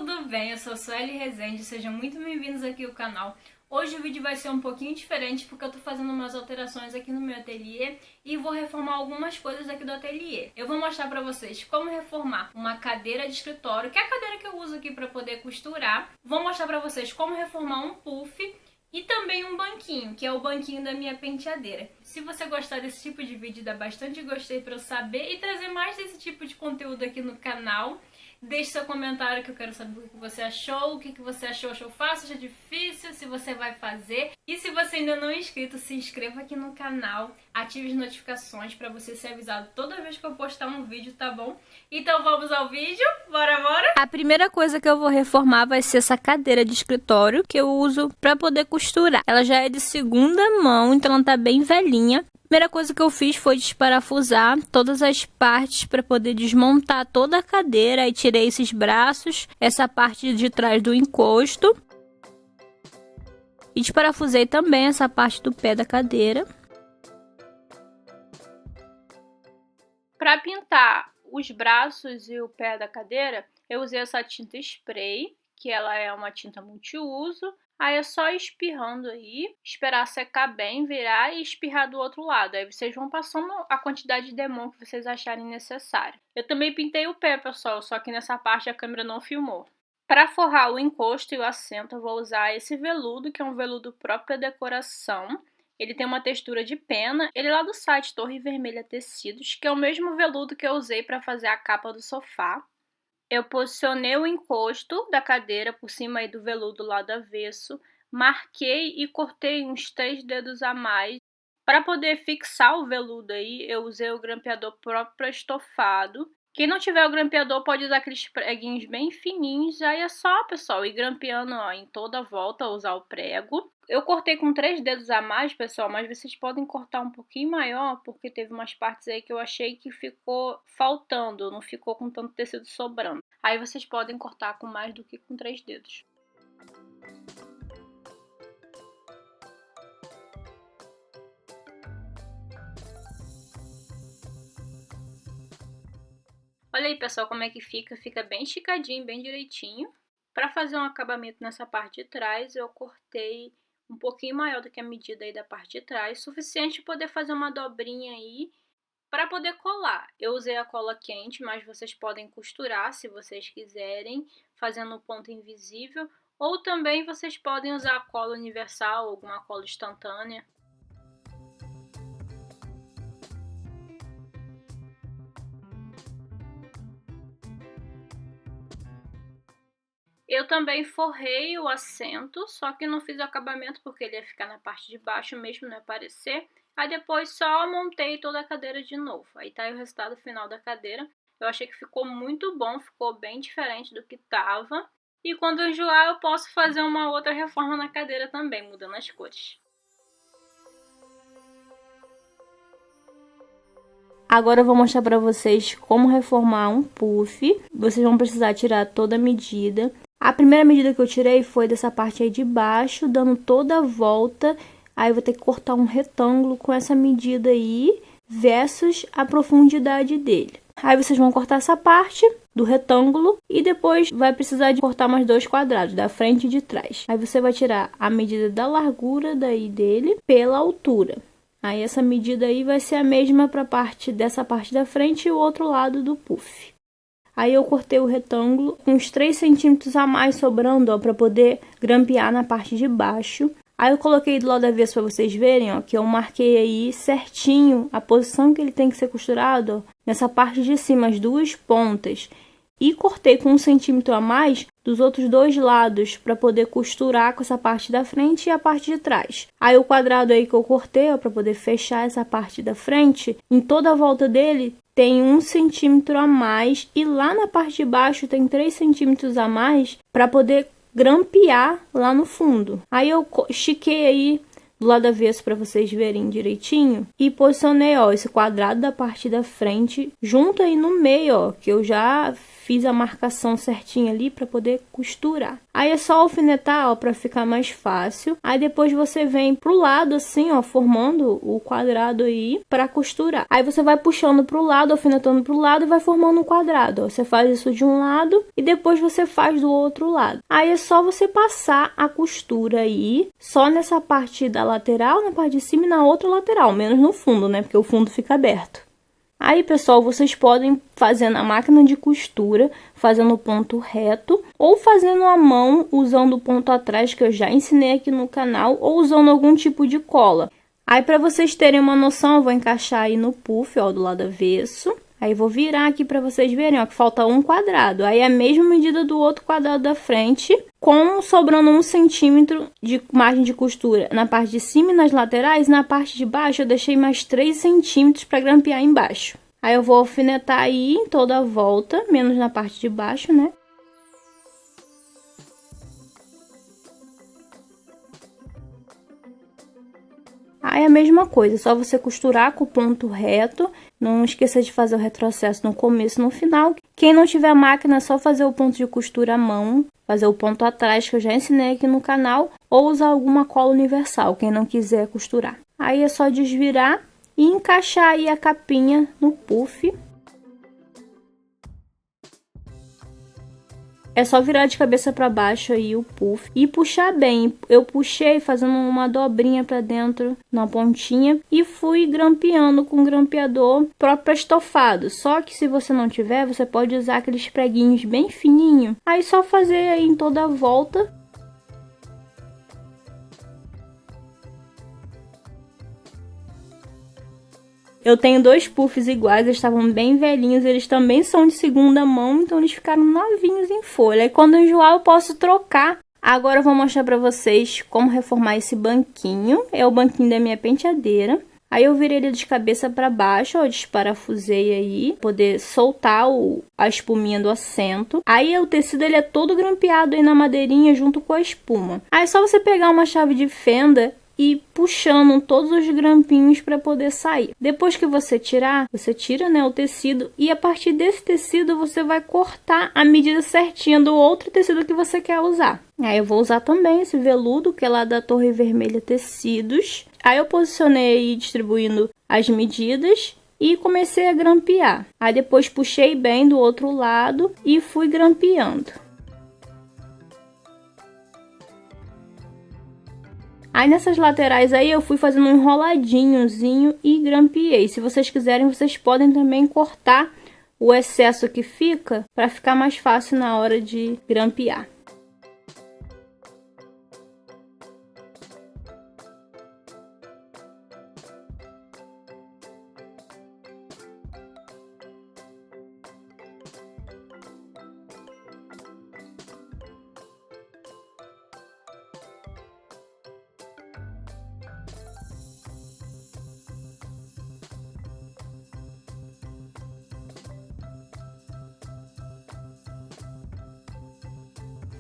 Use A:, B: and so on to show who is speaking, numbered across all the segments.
A: tudo bem? Eu sou a Sueli Rezende, sejam muito bem-vindos aqui ao canal. Hoje o vídeo vai ser um pouquinho diferente porque eu tô fazendo umas alterações aqui no meu ateliê e vou reformar algumas coisas aqui do ateliê. Eu vou mostrar pra vocês como reformar uma cadeira de escritório, que é a cadeira que eu uso aqui pra poder costurar. Vou mostrar pra vocês como reformar um puff e também um banquinho, que é o banquinho da minha penteadeira. Se você gostar desse tipo de vídeo, dá bastante gostei pra eu saber e trazer mais desse tipo de conteúdo aqui no canal. Deixe seu comentário que eu quero saber o que você achou, o que você achou fácil, achou difícil, se você vai fazer. E se você ainda não é inscrito, se inscreva aqui no canal, ative as notificações para você ser avisado toda vez que eu postar um vídeo, tá bom? Então vamos ao vídeo? Bora! A primeira coisa que eu vou reformar vai ser essa cadeira de escritório que eu uso para poder costurar. Ela já é de segunda mão, então ela tá bem velhinha. A primeira coisa que eu fiz foi desparafusar todas as partes para poder desmontar toda a cadeira. Aí tirei esses braços, essa parte de trás do encosto. E desparafusei também essa parte do pé da cadeira. Para pintar os braços e o pé da cadeira, eu usei essa tinta spray, que ela é uma tinta multiuso. Aí é só espirrando aí, esperar secar bem, virar e espirrar do outro lado. Aí vocês vão passando a quantidade de demão que vocês acharem necessário. Eu também pintei o pé, pessoal, só que nessa parte a câmera não filmou. Para forrar o encosto e o assento, eu vou usar esse veludo, que é um veludo próprio da decoração. Ele tem uma textura de pena. Ele é lá do site Torre Vermelha Tecidos, que é o mesmo veludo que eu usei para fazer a capa do sofá. Eu posicionei o encosto da cadeira por cima aí do veludo lá do avesso, marquei e cortei uns 3 dedos a mais. Para poder fixar o veludo aí, eu usei o grampeador próprio estofado. Quem não tiver o grampeador pode usar aqueles preguinhos bem fininhos, aí é só, pessoal, ir grampeando ó, em toda a volta, usar o prego. Eu cortei com 3 dedos a mais, pessoal, mas vocês podem cortar um pouquinho maior, porque teve umas partes aí que eu achei que ficou faltando, não ficou com tanto tecido sobrando. Aí vocês podem cortar com mais do que com 3 dedos. Olha aí, pessoal, como é que fica. Fica bem esticadinho, bem direitinho. Para fazer um acabamento nessa parte de trás, eu cortei um pouquinho maior do que a medida aí da parte de trás, suficiente para poder fazer uma dobrinha aí para poder colar. Eu usei a cola quente, mas vocês podem costurar se vocês quiserem, fazendo o ponto invisível, ou também vocês podem usar a cola universal, alguma cola instantânea. Eu também forrei o assento, só que não fiz o acabamento porque ele ia ficar na parte de baixo mesmo, não ia aparecer. Aí depois só montei toda a cadeira de novo. Aí tá aí o resultado final da cadeira. Eu achei que ficou muito bom, ficou bem diferente do que tava. E quando eu enjoar eu posso fazer uma outra reforma na cadeira também, mudando as cores. Agora eu vou mostrar pra vocês como reformar um puff. Vocês vão precisar tirar toda a medida. A primeira medida que eu tirei foi dessa parte aí de baixo, dando toda a volta. Aí eu vou ter que cortar um retângulo com essa medida aí, versus a profundidade dele. Aí vocês vão cortar essa parte do retângulo e depois vai precisar de cortar mais 2 quadrados, da frente e de trás. Aí você vai tirar a medida da largura daí dele pela altura. Aí essa medida aí vai ser a mesma para dessa parte da frente e o outro lado do puff. Aí eu cortei o retângulo com uns 3 centímetros a mais sobrando, ó, para poder grampear na parte de baixo. Aí eu coloquei do lado avesso para vocês verem, ó, que eu marquei aí certinho a posição que ele tem que ser costurado, ó, nessa parte de cima, as 2 pontas. E cortei com 1 centímetro a mais dos outros 2 lados para poder costurar com essa parte da frente e a parte de trás. Aí o quadrado aí que eu cortei, ó, para poder fechar essa parte da frente, em toda a volta dele tem 1 centímetro a mais e lá na parte de baixo tem 3 centímetros a mais para poder grampear lá no fundo. Aí eu estiquei aí do lado avesso para vocês verem direitinho e posicionei, ó, esse quadrado da parte da frente junto aí no meio, ó, que eu já fiz a marcação certinha ali para poder costurar. Aí é só alfinetar, ó, para ficar mais fácil. Aí depois você vem pro lado assim, ó, formando o quadrado aí para costurar. Aí você vai puxando pro lado, alfinetando pro lado e vai formando um quadrado, ó. Você faz isso de um lado e depois você faz do outro lado. Aí é só você passar a costura aí, só nessa parte da lateral, na parte de cima e na outra lateral, menos no fundo, né? Porque o fundo fica aberto. Aí, pessoal, vocês podem fazer na máquina de costura, fazendo o ponto reto, ou fazendo à mão, usando o ponto atrás, que eu já ensinei aqui no canal, ou usando algum tipo de cola. Aí, para vocês terem uma noção, eu vou encaixar aí no puff, ó, do lado avesso. Aí, vou virar aqui para vocês verem, ó, que falta um quadrado. Aí, é a mesma medida do outro quadrado da frente, com sobrando 1 centímetro de margem de costura na parte de cima e nas laterais. Na parte de baixo, eu deixei mais 3 centímetros para grampear embaixo. Aí, eu vou alfinetar aí em toda a volta, menos na parte de baixo, né? Aí a mesma coisa, só você costurar com o ponto reto. Não esqueça de fazer o retrocesso no começo e no final. Quem não tiver máquina, é só fazer o ponto de costura à mão, fazer o ponto atrás, que eu já ensinei aqui no canal, ou usar alguma cola universal, quem não quiser costurar. Aí é só desvirar e encaixar aí a capinha no puff. É só virar de cabeça para baixo aí o puff e puxar bem. Eu puxei fazendo uma dobrinha para dentro na pontinha e fui grampeando com grampeador próprio para estofado. Só que se você não tiver, você pode usar aqueles preguinhos bem fininho. Aí só fazer aí em toda a volta. Eu tenho 2 puffs iguais, eles estavam bem velhinhos, eles também são de segunda mão, então eles ficaram novinhos em folha. E quando enjoar eu posso trocar. Agora eu vou mostrar pra vocês como reformar esse banquinho. É o banquinho da minha penteadeira. Aí eu virei ele de cabeça para baixo, ó, desparafusei aí, poder soltar a espuminha do assento. Aí o tecido ele é todo grampeado aí na madeirinha junto com a espuma. Aí é só você pegar uma chave de fenda e puxando todos os grampinhos para poder sair. Depois que você tirar, você tira, né, o tecido e a partir desse tecido você vai cortar a medida certinha do outro tecido que você quer usar. Aí eu vou usar também esse veludo que é lá da Torre Vermelha Tecidos. Aí eu posicionei aí distribuindo as medidas e comecei a grampear. Aí depois puxei bem do outro lado e fui grampeando. Aí nessas laterais aí eu fui fazendo um enroladinhozinho e grampeei. Se vocês quiserem, vocês podem também cortar o excesso que fica para ficar mais fácil na hora de grampear.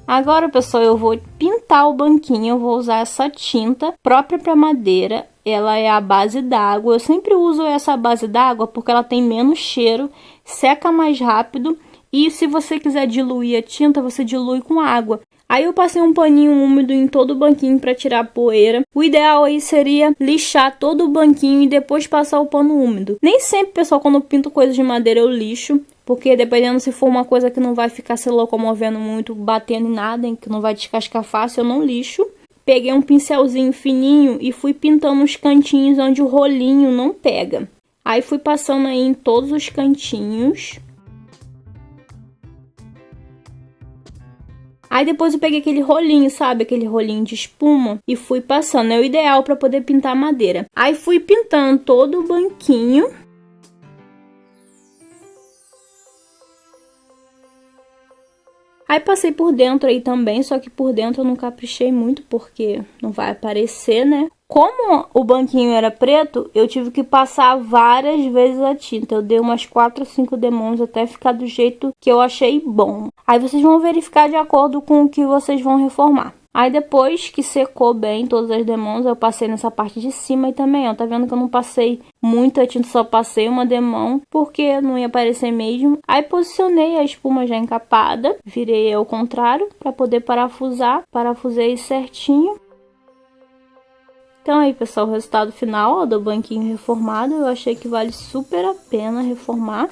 A: Agora, pessoal, eu vou pintar o banquinho. Eu vou usar essa tinta própria para madeira. Ela é a base d'água. Eu sempre uso essa base d'água porque ela tem menos cheiro, seca mais rápido. E se você quiser diluir a tinta, você dilui com água. Aí eu passei um paninho úmido em todo o banquinho para tirar a poeira. O ideal aí seria lixar todo o banquinho e depois passar o pano úmido. Nem sempre, pessoal, quando eu pinto coisas de madeira eu lixo. Porque dependendo se for uma coisa que não vai ficar se locomovendo muito, batendo em nada, que não vai descascar fácil, eu não lixo. Peguei um pincelzinho fininho e fui pintando os cantinhos onde o rolinho não pega. Aí fui passando aí em todos os cantinhos. Aí depois eu peguei aquele rolinho, sabe? Aquele rolinho de espuma e fui passando. É o ideal para poder pintar madeira. Aí fui pintando todo o banquinho. Aí passei por dentro aí também, só que por dentro eu não caprichei muito, porque não vai aparecer, né? Como o banquinho era preto, eu tive que passar várias vezes a tinta. Eu dei umas 4 ou 5 demãos até ficar do jeito que eu achei bom. Aí vocês vão verificar de acordo com o que vocês vão reformar. Aí depois que secou bem todas as demãos, eu passei nessa parte de cima e também, ó, tá vendo que eu não passei muita tinta, só passei uma demão, porque não ia aparecer mesmo. Aí posicionei a espuma já encapada, virei ao contrário para poder parafusar, parafusei certinho. Então aí, pessoal, o resultado final, ó, do banquinho reformado. Eu achei que vale super a pena reformar.